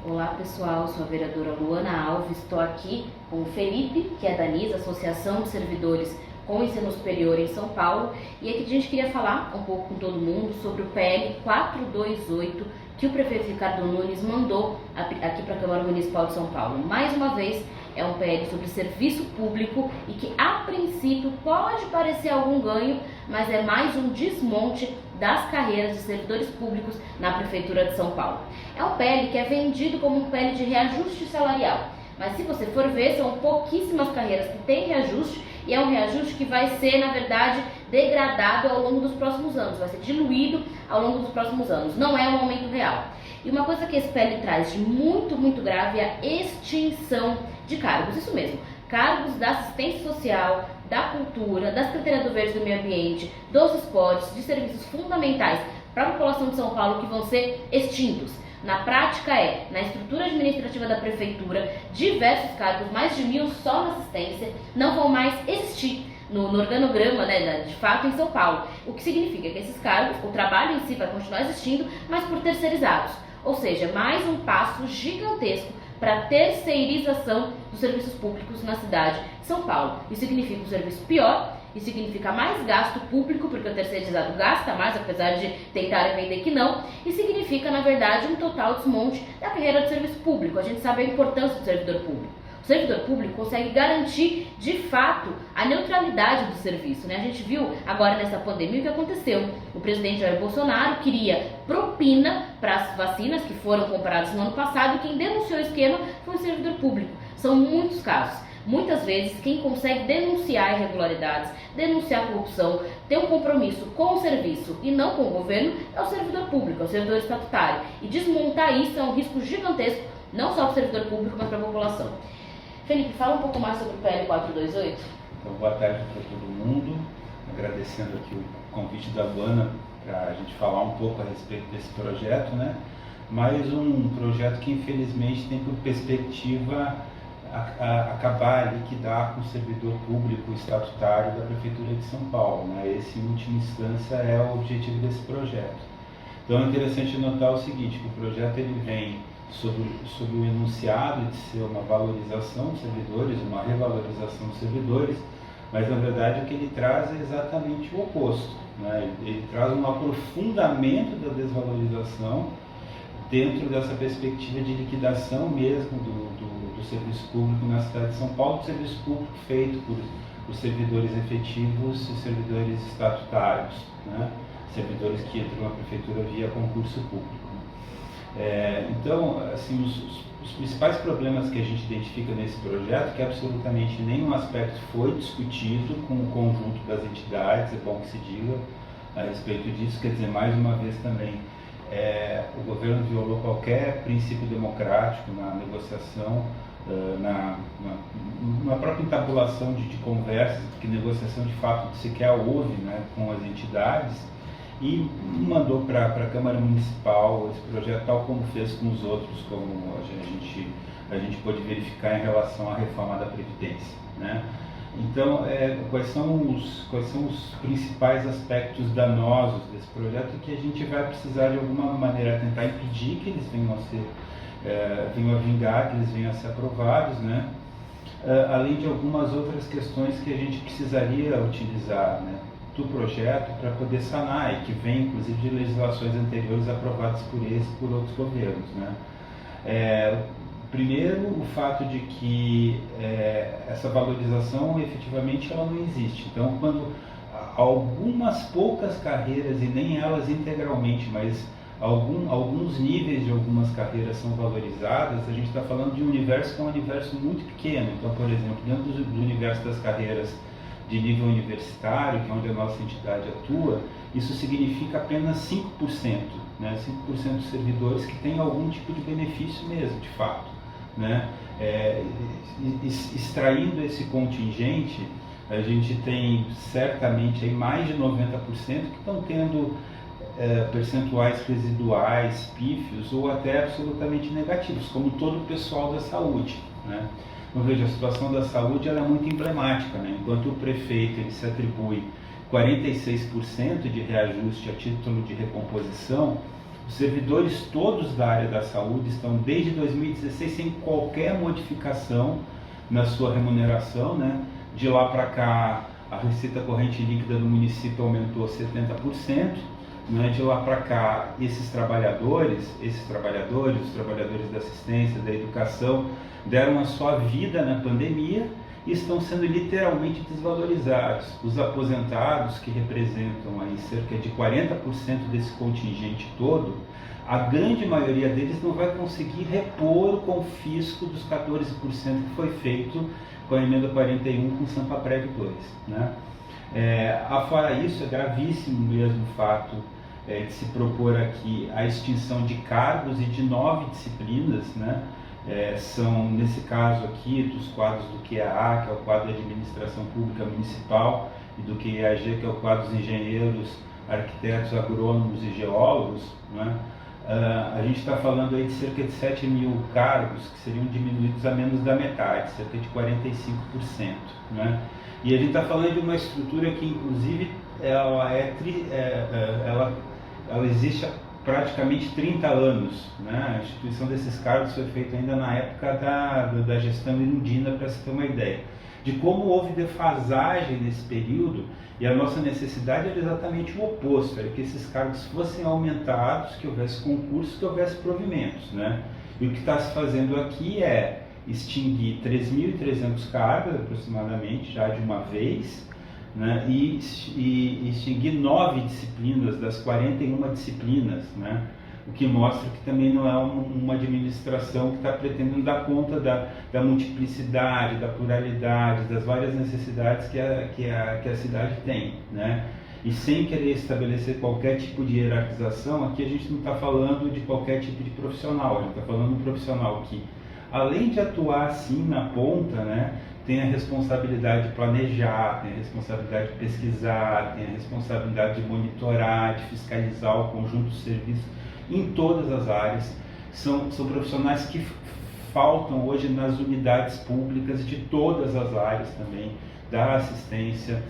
Olá pessoal, sou a vereadora Luana Alves, estou aqui com o Felipe, que é da ANIS, Associação de Servidores com Ensino Superior em São Paulo, e aqui a gente queria falar um pouco com todo mundo sobre o PL 428 que o prefeito Ricardo Nunes mandou aqui para a Câmara Municipal de São Paulo. Mais uma vez, é um PL sobre serviço público e que a princípio pode parecer algum ganho, mas é mais um desmonte das carreiras de servidores públicos na Prefeitura de São Paulo. É um PL que é vendido como um PL de reajuste salarial, mas se você for ver, são pouquíssimas carreiras que têm reajuste e é um reajuste que vai ser, na verdade, degradado ao longo dos próximos anos, vai ser diluído ao longo dos próximos anos, não é um aumento real. E uma coisa que esse PL traz de muito grave é a extinção de cargos, isso mesmo, cargos da assistência social, da cultura, da Secretaria do Verde e do Meio Ambiente, dos esportes, de serviços fundamentais para a população de São Paulo que vão ser extintos. Na prática na estrutura administrativa da prefeitura, diversos cargos, mais de 1000 só na assistência, não vão mais existir no organograma, de fato, em São Paulo. O que significa que esses cargos, o trabalho em si vai continuar existindo, mas por terceirizados. Ou seja, mais um passo gigantesco para a terceirização dos serviços públicos na cidade de São Paulo. Isso significa um serviço pior, isso significa mais gasto público, porque o terceirizado gasta mais, apesar de tentarem vender que não, e significa, na verdade, um total desmonte da carreira do serviço público. A gente sabe a importância do servidor público. O servidor público consegue garantir, de fato, a neutralidade do serviço, A gente viu agora nessa pandemia o que aconteceu. O presidente Jair Bolsonaro queria propina para as vacinas que foram compradas no ano passado e quem denunciou o esquema foi o servidor público. São muitos casos. Muitas vezes, quem consegue denunciar irregularidades, denunciar corrupção, ter um compromisso com o serviço e não com o governo, é o servidor público, é o servidor estatutário. E desmontar isso é um risco gigantesco, não só para o servidor público, mas para a população. Felipe, fala um pouco mais sobre o PL 428. Então, boa tarde para todo mundo. Agradecendo aqui o convite da Luana para a gente falar um pouco a respeito desse projeto, Mais um projeto que, infelizmente, tem por perspectiva acabar, liquidar com o servidor público estatutário da Prefeitura de São Paulo. Esse, em última instância, é o objetivo desse projeto. Então, é interessante notar o seguinte, que o projeto ele vem sob o enunciado de ser uma valorização dos servidores, uma revalorização dos servidores, mas, na verdade, o que ele traz é exatamente o oposto. Ele traz um aprofundamento da desvalorização dentro dessa perspectiva de liquidação mesmo do serviço público na cidade de São Paulo, do serviço público feito por servidores efetivos e servidores estatutários, servidores que entram na prefeitura via concurso público. Então, assim, os principais problemas que a gente identifica nesse projeto, que absolutamente nenhum aspecto foi discutido com o conjunto das entidades, é bom que se diga a respeito disso, quer dizer, mais uma vez também, o governo violou qualquer princípio democrático na negociação, na própria entabulação de conversas, porque negociação de fato sequer houve com as entidades, e mandou para a Câmara Municipal esse projeto tal como fez com os outros, como a gente pôde verificar em relação à reforma da Previdência. Então, quais são os principais aspectos danosos desse projeto que a gente vai precisar de alguma maneira tentar impedir que eles venham a vingar, que eles venham a ser aprovados, além de algumas outras questões que a gente precisaria utilizar do projeto para poder sanar e que vem inclusive de legislações anteriores aprovadas por esse e por outros governos. Primeiro, o fato de que essa valorização efetivamente ela não existe. Então, quando algumas poucas carreiras, e nem elas integralmente, mas alguns níveis de algumas carreiras são valorizadas, a gente está falando de um universo que é um universo muito pequeno. Então, por exemplo, dentro do universo das carreiras de nível universitário, que é onde a nossa entidade atua, isso significa apenas 5%, 5% dos servidores que têm algum tipo de benefício mesmo, de fato. Extraindo esse contingente, a gente tem certamente aí mais de 90% que estão tendo percentuais residuais, pífios ou até absolutamente negativos, como todo o pessoal da saúde. Então, veja, a situação da saúde ela é muito emblemática. Enquanto o prefeito ele se atribui 46% de reajuste a título de recomposição, Os servidores todos da área da saúde estão desde 2016 sem qualquer modificação na sua remuneração, né? De lá para cá, a receita corrente líquida do município aumentou 70%, né? De lá para cá, os trabalhadores da assistência, da educação, deram a sua vida na pandemia e estão sendo literalmente desvalorizados. Os aposentados, que representam aí cerca de 40% desse contingente todo, a grande maioria deles não vai conseguir repor o confisco dos 14% que foi feito com a emenda 41 com o Sampaprev 2, né? Afora isso, é gravíssimo mesmo o fato de se propor aqui a extinção de cargos e de 9 disciplinas, né? São, nesse caso aqui, dos quadros do QAA, que é o quadro de Administração Pública Municipal, e do QIAG, que é o quadro dos engenheiros, arquitetos, agrônomos e geólogos, né? A gente está falando aí de cerca de 7 mil cargos que seriam diminuídos a menos da metade, cerca de 45%, né? E a gente está falando de uma estrutura que, inclusive, ela existe há praticamente 30 anos, né? A instituição desses cargos foi feita ainda na época da gestão Erundina, para se ter uma ideia de como houve defasagem nesse período, e a nossa necessidade era exatamente o oposto, era que esses cargos fossem aumentados, que houvesse concursos, que houvesse provimentos, né? E o que está se fazendo aqui é extinguir 3.300 cargos, aproximadamente, já de uma vez, né? E extinguir 9 disciplinas das 41 disciplinas, né? O que mostra que também não é uma administração que está pretendendo dar conta da multiplicidade, da pluralidade, das várias necessidades que a cidade tem, né? E sem querer estabelecer qualquer tipo de hierarquização, aqui a gente não está falando de qualquer tipo de profissional, a gente está falando de um profissional que, além de atuar assim na ponta, né, tem a responsabilidade de planejar, tem a responsabilidade de pesquisar, tem a responsabilidade de monitorar, de fiscalizar o conjunto de serviços em todas as áreas. São profissionais que faltam hoje nas unidades públicas de todas as áreas também, da assistência,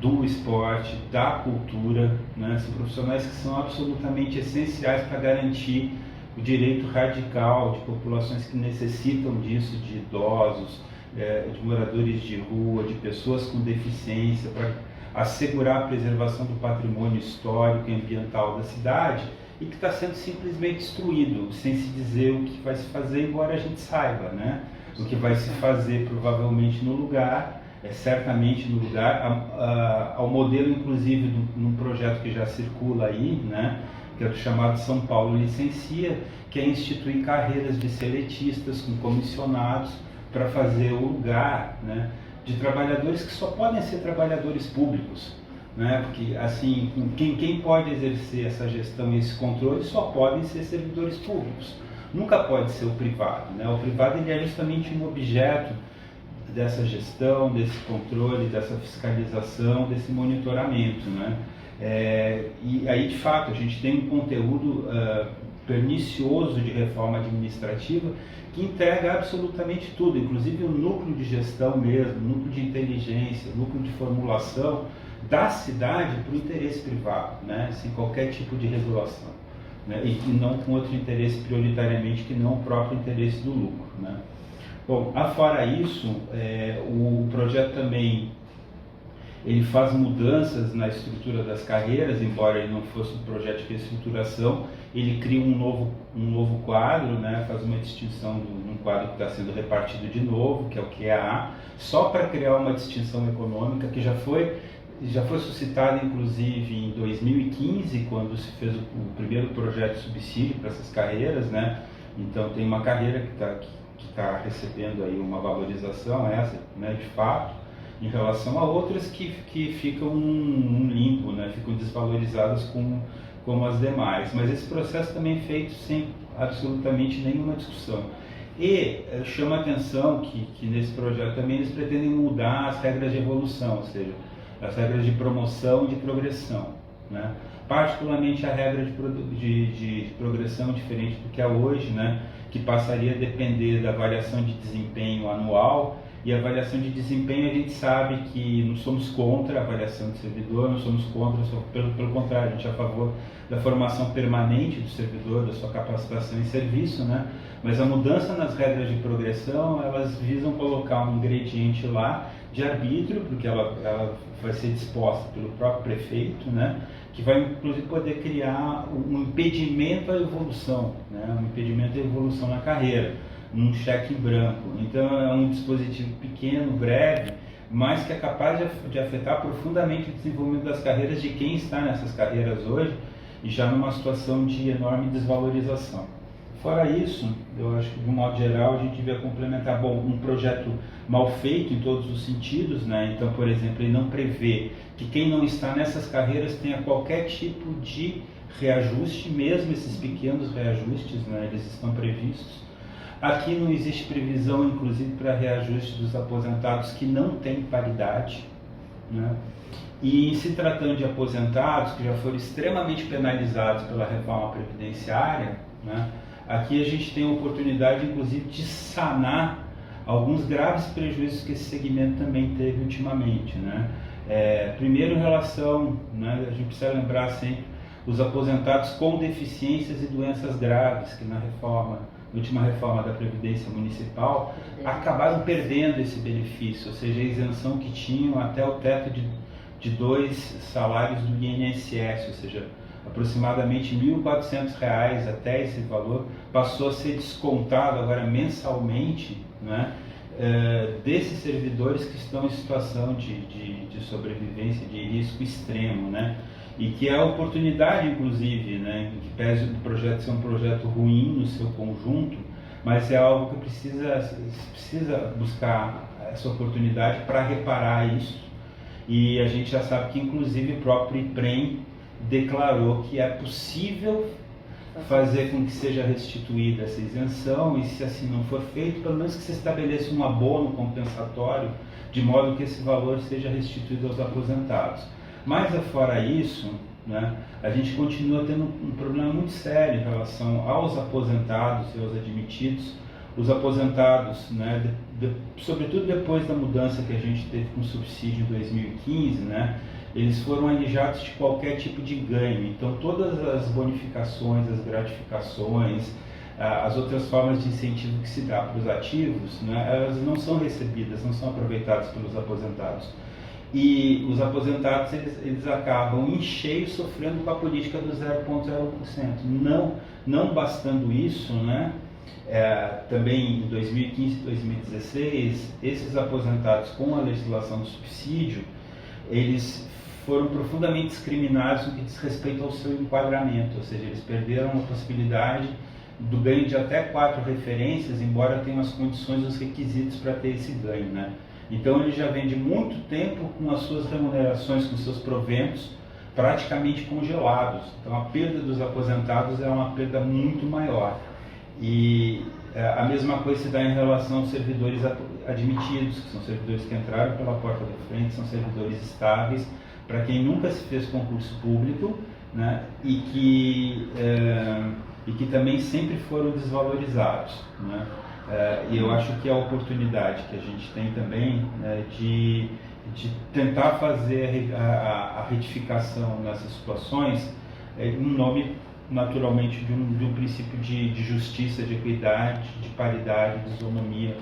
do esporte, da cultura, né? São profissionais que são absolutamente essenciais para garantir o direito radical de populações que necessitam disso, de idosos, de moradores de rua, de pessoas com deficiência, para assegurar a preservação do patrimônio histórico e ambiental da cidade, e que está sendo simplesmente destruído, sem se dizer o que vai se fazer, embora a gente saiba, né? O que vai se fazer provavelmente no lugar, certamente no lugar, ao modelo inclusive num projeto que já circula aí, né? Que é o chamado São Paulo Licencia, que é instituir carreiras de seletistas com comissionados para fazer o lugar, né, de trabalhadores que só podem ser trabalhadores públicos, né? Porque assim, quem pode exercer essa gestão e esse controle só podem ser servidores públicos, nunca pode ser o privado, né? O privado ele é justamente um objeto dessa gestão, desse controle, dessa fiscalização, desse monitoramento, né? E aí, de fato, a gente tem um conteúdo pernicioso de reforma administrativa que entrega absolutamente tudo, inclusive o núcleo de gestão mesmo, o núcleo de inteligência, o núcleo de formulação da cidade para o interesse privado, né? Sem qualquer tipo de regulação, né? E não com outro interesse prioritariamente que não o próprio interesse do lucro, né? Bom, afora isso, o projeto também ele faz mudanças na estrutura das carreiras, embora ele não fosse um projeto de reestruturação, ele cria um novo quadro, né? Faz uma distinção de um quadro que está sendo repartido de novo, que é o QAA, só para criar uma distinção econômica que já foi suscitada inclusive em 2015, quando se fez o primeiro projeto de subsídio para essas carreiras, né? Então tem uma carreira que está recebendo aí uma valorização, essa, né, de fato, em relação a outras que ficam num limbo, né, ficam desvalorizadas como as demais. Mas esse processo também é feito sem absolutamente nenhuma discussão. E chama a atenção que nesse projeto também eles pretendem mudar as regras de evolução, ou seja, as regras de promoção e de progressão, né? Particularmente a regra de progressão diferente do que é hoje, né? Que passaria a depender da variação de desempenho anual E a avaliação de desempenho, a gente sabe que não somos contra a avaliação do servidor, não somos contra, pelo contrário, a gente é a favor da formação permanente do servidor, da sua capacitação em serviço, né? Mas a mudança nas regras de progressão, elas visam colocar um ingrediente lá de arbítrio, porque ela vai ser disposta pelo próprio prefeito, né? Que vai inclusive poder criar um impedimento à evolução, né? Um impedimento à evolução na carreira, um cheque em branco. Então é um dispositivo pequeno, breve, mas que é capaz de afetar profundamente o desenvolvimento das carreiras de quem está nessas carreiras hoje e já numa situação de enorme desvalorização. Fora isso, eu acho que de um modo geral a gente devia complementar, um projeto mal feito em todos os sentidos, né? Então, por exemplo, ele não prevê que quem não está nessas carreiras tenha qualquer tipo de reajuste, mesmo esses pequenos reajustes, né? Eles estão previstos. Aqui não existe previsão, inclusive, para reajuste dos aposentados que não têm paridade, né? E em se tratando de aposentados que já foram extremamente penalizados pela reforma previdenciária, né? Aqui a gente tem a oportunidade, inclusive, de sanar alguns graves prejuízos que esse segmento também teve ultimamente, né? Primeiro, em relação, né, a gente precisa lembrar sempre, os aposentados com deficiências e doenças graves, que na última reforma da Previdência Municipal, acabaram perdendo esse benefício, ou seja, a isenção que tinham até o teto de 2 salários do INSS, ou seja, aproximadamente R$ 1.400 até esse valor, passou a ser descontado agora mensalmente, né, desses servidores que estão em situação de sobrevivência, de risco extremo, né, e que é a oportunidade, inclusive, né, que pese o projeto ser um projeto ruim no seu conjunto, mas é algo que precisa buscar essa oportunidade para reparar isso, e a gente já sabe que, inclusive, o próprio IPREM declarou que é possível fazer com que seja restituída essa isenção, e se assim não for feito, pelo menos que se estabeleça um abono compensatório, de modo que esse valor seja restituído aos aposentados. Mas, afora isso, né, a gente continua tendo um problema muito sério em relação aos aposentados e aos admitidos. Os aposentados, né, sobretudo depois da mudança que a gente teve com o subsídio em 2015, né, eles foram alijados de qualquer tipo de ganho. Então, todas as bonificações, as gratificações, as outras formas de incentivo que se dá para os ativos, né, elas não são recebidas, não são aproveitadas pelos aposentados. E os aposentados, eles acabam em cheio sofrendo com a política do 0,01%. Não bastando isso, né, também em 2015 e 2016, esses aposentados com a legislação do subsídio, eles foram profundamente discriminados no que diz respeito ao seu enquadramento, ou seja, eles perderam a possibilidade do ganho de até 4 referências, embora tenham as condições e os requisitos para ter esse ganho, né? Então ele já vem de muito tempo com as suas remunerações, com seus proventos praticamente congelados. Então a perda dos aposentados é uma perda muito maior. E a mesma coisa se dá em relação aos servidores admitidos, que são servidores que entraram pela porta da frente, são servidores estáveis, para quem nunca se fez concurso público, né, e que também sempre foram desvalorizados, né. E eu acho que a oportunidade que a gente tem também, né, de tentar fazer a retificação nessas situações, em nome naturalmente de um princípio de justiça, de equidade, de paridade, de isonomia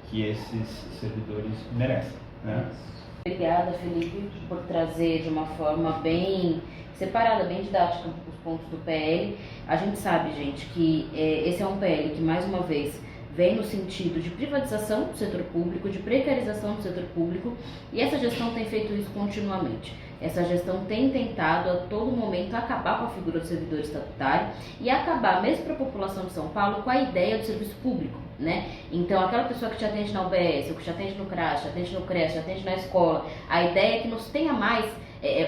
que esses servidores merecem, né? Obrigada, Felipe, por trazer de uma forma bem separada, bem didática os pontos do PL. A gente sabe, gente, que esse é um PL que, mais uma vez, vem no sentido de privatização do setor público, de precarização do setor público, e essa gestão tem feito isso continuamente. Essa gestão tem tentado a todo momento acabar com a figura do servidor estatutário e acabar, mesmo para a população de São Paulo, com a ideia do serviço público, né? Então, aquela pessoa que te atende na UBS, ou que te atende no CRAS, te atende no CRES, te atende na escola, a ideia é que não se tenha mais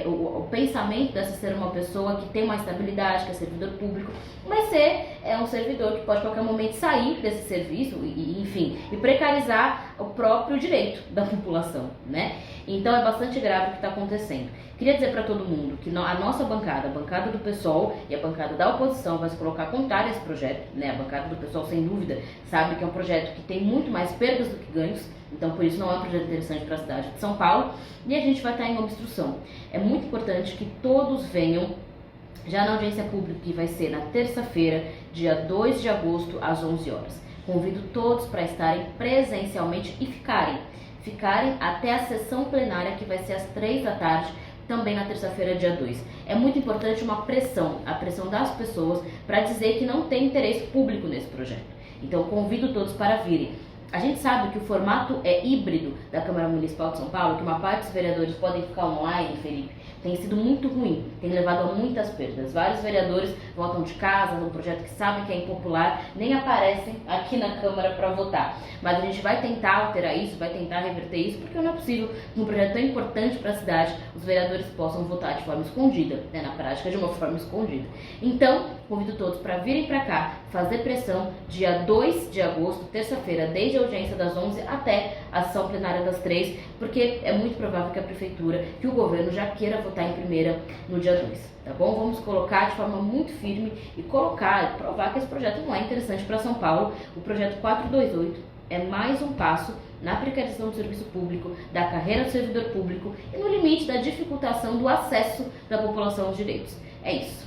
o pensamento dessa ser uma pessoa que tem uma estabilidade, que é servidor público, mas ser um servidor que pode a qualquer momento sair desse serviço e precarizar o próprio direito da população, né? Então é bastante grave o que está acontecendo. Queria dizer para todo mundo que a nossa bancada, a bancada do PSOL e a bancada da oposição vai se colocar contrária a esse projeto, né? A bancada do PSOL, sem dúvida, sabe que é um projeto que tem muito mais perdas do que ganhos, então por isso não é um projeto interessante para a cidade de São Paulo, e a gente vai estar em obstrução. É muito importante que todos venham já na audiência pública, que vai ser na terça-feira, dia 2 de agosto, às 11 horas. Convido todos para estarem presencialmente e ficarem até a sessão plenária, que vai ser às 3 da tarde, também na terça-feira, dia 2. É muito importante a pressão das pessoas para dizer que não tem interesse público nesse projeto. Então, convido todos para virem. A gente sabe que o formato é híbrido da Câmara Municipal de São Paulo, que uma parte dos vereadores podem ficar online, Felipe, tem sido muito ruim, tem levado a muitas perdas. Vários vereadores votam de casa, num projeto que sabem que é impopular, nem aparecem aqui na Câmara para votar. Mas a gente vai tentar alterar isso, vai tentar reverter isso, porque não é possível, num projeto tão importante para a cidade, os vereadores possam votar de forma escondida, né, na prática de uma forma escondida. Então, convido todos para virem para cá, fazer pressão, dia 2 de agosto, terça-feira, desde a audiência das 11 até a sessão plenária das 3, porque é muito provável que a prefeitura, que o governo já queira votar em primeira no dia 2, tá bom? Vamos colocar de forma muito firme e provar que esse projeto não é interessante para São Paulo. O projeto 428 é mais um passo na precarização do serviço público, da carreira do servidor público e no limite da dificultação do acesso da população aos direitos. É isso.